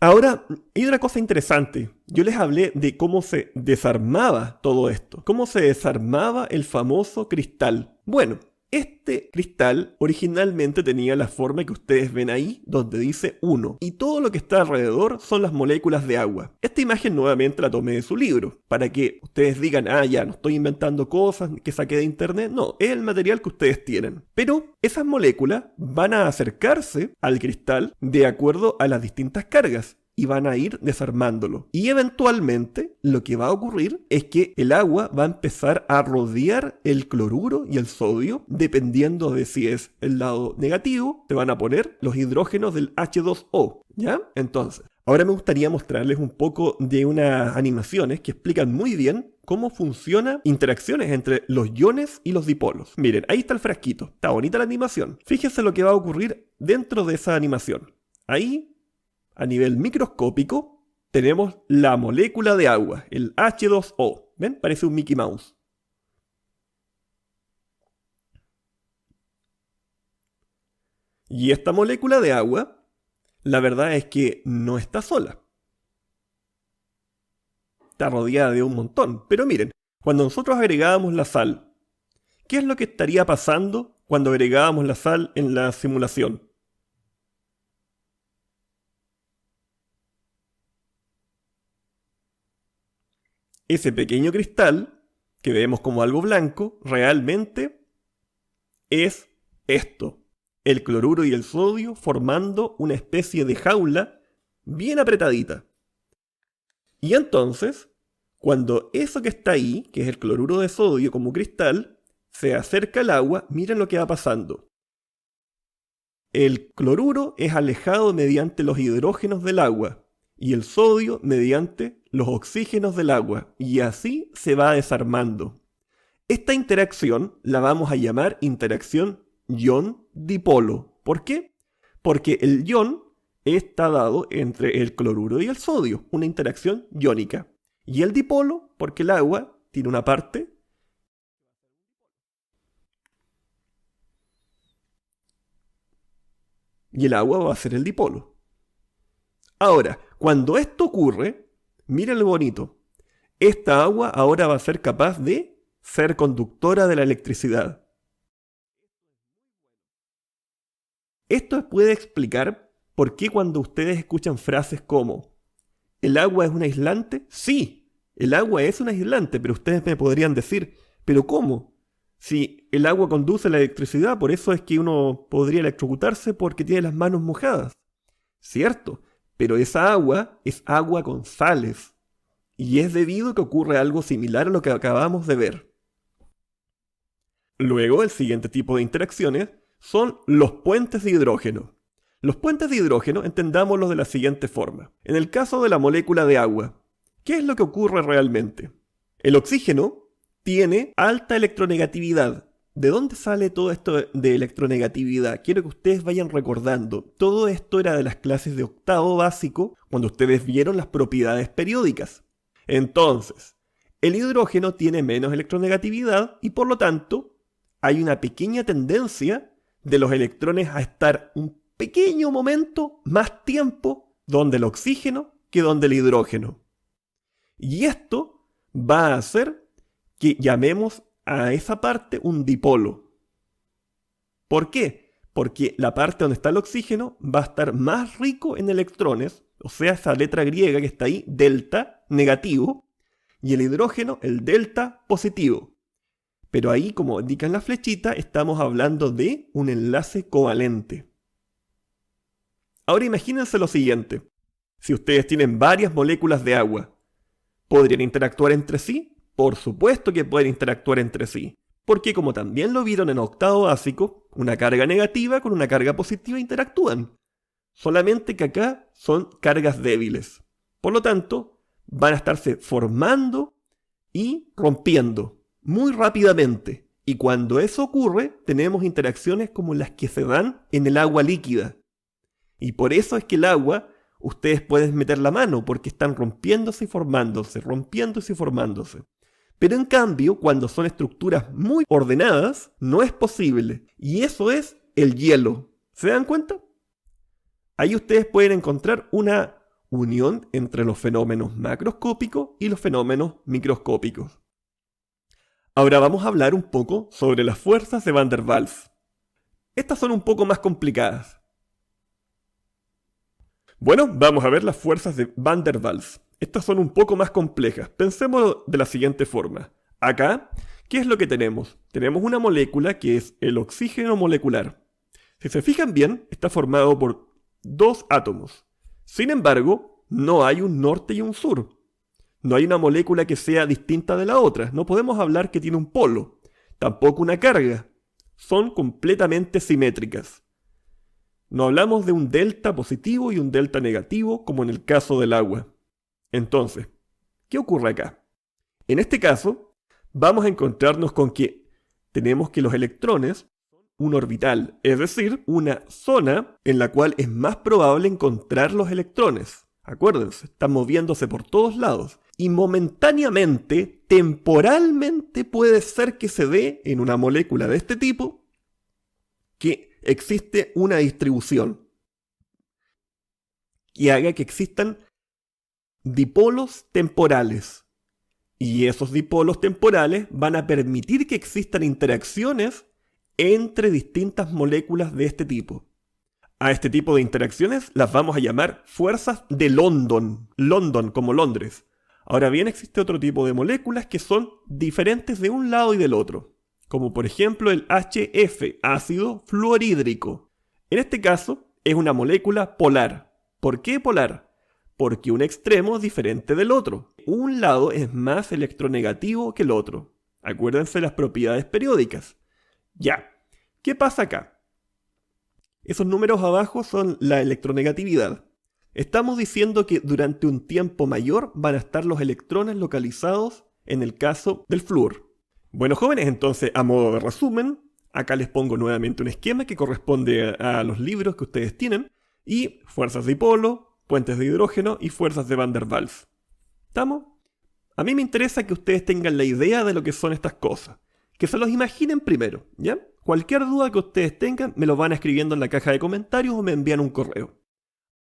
Ahora, hay otra cosa interesante. Yo les hablé de cómo se desarmaba todo esto, cómo se desarmaba el famoso cristal. Bueno, este cristal originalmente tenía la forma que ustedes ven ahí, donde dice 1, y todo lo que está alrededor son las moléculas de agua. Esta imagen nuevamente la tomé de su libro, para que ustedes digan, ah, ya, no estoy inventando cosas que saqué de internet. No, es el material que ustedes tienen. Pero esas moléculas van a acercarse al cristal de acuerdo a las distintas cargas y van a ir desarmándolo. Y eventualmente lo que va a ocurrir es que el agua va a empezar a rodear el cloruro y el sodio, dependiendo de si es el lado negativo, te van a poner los hidrógenos del H2O, ¿ya? Entonces, ahora me gustaría mostrarles un poco de unas animaciones que explican muy bien cómo funcionan interacciones entre los iones y los dipolos. Miren, ahí está el frasquito, está bonita la animación. Fíjense lo que va a ocurrir dentro de esa animación. Ahí, a nivel microscópico, tenemos la molécula de agua, el H2O. ¿Ven? Parece un Mickey Mouse. Y esta molécula de agua, la verdad es que no está sola. Está rodeada de un montón. Pero miren, cuando nosotros agregábamos la sal, ¿qué es lo que estaría pasando cuando agregábamos la sal en la simulación? Ese pequeño cristal, que vemos como algo blanco, realmente es esto. El cloruro y el sodio formando una especie de jaula bien apretadita. Y entonces, cuando eso que está ahí, que es el cloruro de sodio como cristal, se acerca al agua, miren lo que va pasando. El cloruro es alejado mediante los hidrógenos del agua y el sodio mediante los oxígenos del agua, y así se va desarmando. Esta interacción la vamos a llamar interacción ion-dipolo. ¿Por qué? Porque el ion está dado entre el cloruro y el sodio, una interacción iónica. Y el dipolo, porque el agua tiene una parte y el agua va a ser el dipolo. Ahora, cuando esto ocurre, miren lo bonito. Esta agua ahora va a ser capaz de ser conductora de la electricidad. Esto puede explicar por qué cuando ustedes escuchan frases como ¿el agua es un aislante? Sí, el agua es un aislante, pero ustedes me podrían decir, ¿pero cómo? Si el agua conduce la electricidad, por eso es que uno podría electrocutarse porque tiene las manos mojadas. Cierto, pero esa agua es agua con sales. Y es debido a que ocurre algo similar a lo que acabamos de ver. Luego, el siguiente tipo de interacciones son los puentes de hidrógeno. Los puentes de hidrógeno entendámoslos de la siguiente forma. En el caso de la molécula de agua, ¿qué es lo que ocurre realmente? El oxígeno tiene alta electronegatividad. ¿De dónde sale todo esto de electronegatividad? Quiero que ustedes vayan recordando. Todo esto era de las clases de octavo básico, cuando ustedes vieron las propiedades periódicas. Entonces, el hidrógeno tiene menos electronegatividad y por lo tanto hay una pequeña tendencia de los electrones a estar un pequeño momento más tiempo donde el oxígeno que donde el hidrógeno. Y esto va a hacer que llamemos a esa parte un dipolo. ¿Por qué? Porque la parte donde está el oxígeno va a estar más rico en electrones, o sea, esa letra griega que está ahí, delta, negativo, y el hidrógeno, el delta, positivo. Pero ahí, como indica en la flechita, estamos hablando de un enlace covalente. Ahora imagínense lo siguiente. Si ustedes tienen varias moléculas de agua, ¿podrían interactuar entre sí? Por supuesto que pueden interactuar entre sí. Porque como también lo vieron en octavo básico, una carga negativa con una carga positiva interactúan. Solamente que acá son cargas débiles. Por lo tanto, van a estarse formando y rompiendo muy rápidamente. Y cuando eso ocurre, tenemos interacciones como las que se dan en el agua líquida. Y por eso es que el agua, ustedes pueden meter la mano, porque están rompiéndose y formándose, rompiéndose y formándose. Pero en cambio, cuando son estructuras muy ordenadas, no es posible. Y eso es el hielo. ¿Se dan cuenta? Ahí ustedes pueden encontrar una unión entre los fenómenos macroscópicos y los fenómenos microscópicos. Ahora vamos a hablar un poco sobre las fuerzas de Van der Waals. Estas son un poco más complicadas. Bueno, vamos a ver las fuerzas de Van der Waals. Estas son un poco más complejas. Pensemos de la siguiente forma. Acá, ¿qué es lo que tenemos? Tenemos una molécula que es el oxígeno molecular. Si se fijan bien, está formado por dos átomos. Sin embargo, no hay un norte y un sur. No hay una molécula que sea distinta de la otra. No podemos hablar que tiene un polo. Tampoco una carga. Son completamente simétricas. No hablamos de un delta positivo y un delta negativo como en el caso del agua. Entonces, ¿qué ocurre acá? En este caso, vamos a encontrarnos con que tenemos que los electrones son un orbital, es decir, una zona en la cual es más probable encontrar los electrones. Acuérdense, están moviéndose por todos lados. Y momentáneamente, temporalmente puede ser que se dé en una molécula de este tipo que existe una distribución que haga que existan dipolos temporales. Y esos dipolos temporales van a permitir que existan interacciones entre distintas moléculas de este tipo. A este tipo de interacciones las vamos a llamar fuerzas de London. London como Londres. Ahora bien, existe otro tipo de moléculas que son diferentes de un lado y del otro, como por ejemplo el HF, ácido fluorhídrico. En este caso, es una molécula polar. ¿Por qué polar? Porque un extremo es diferente del otro. Un lado es más electronegativo que el otro. Acuérdense las propiedades periódicas. Ya, ¿qué pasa acá? Esos números abajo son la electronegatividad. Estamos diciendo que durante un tiempo mayor van a estar los electrones localizados en el caso del flúor. Bueno, jóvenes, entonces, a modo de resumen, acá les pongo nuevamente un esquema que corresponde a los libros que ustedes tienen, y fuerzas de dipolo, puentes de hidrógeno y fuerzas de Van der Waals. ¿Estamos? A mí me interesa que ustedes tengan la idea de lo que son estas cosas, que se los imaginen primero, ¿ya? Cualquier duda que ustedes tengan, me lo van escribiendo en la caja de comentarios o me envían un correo.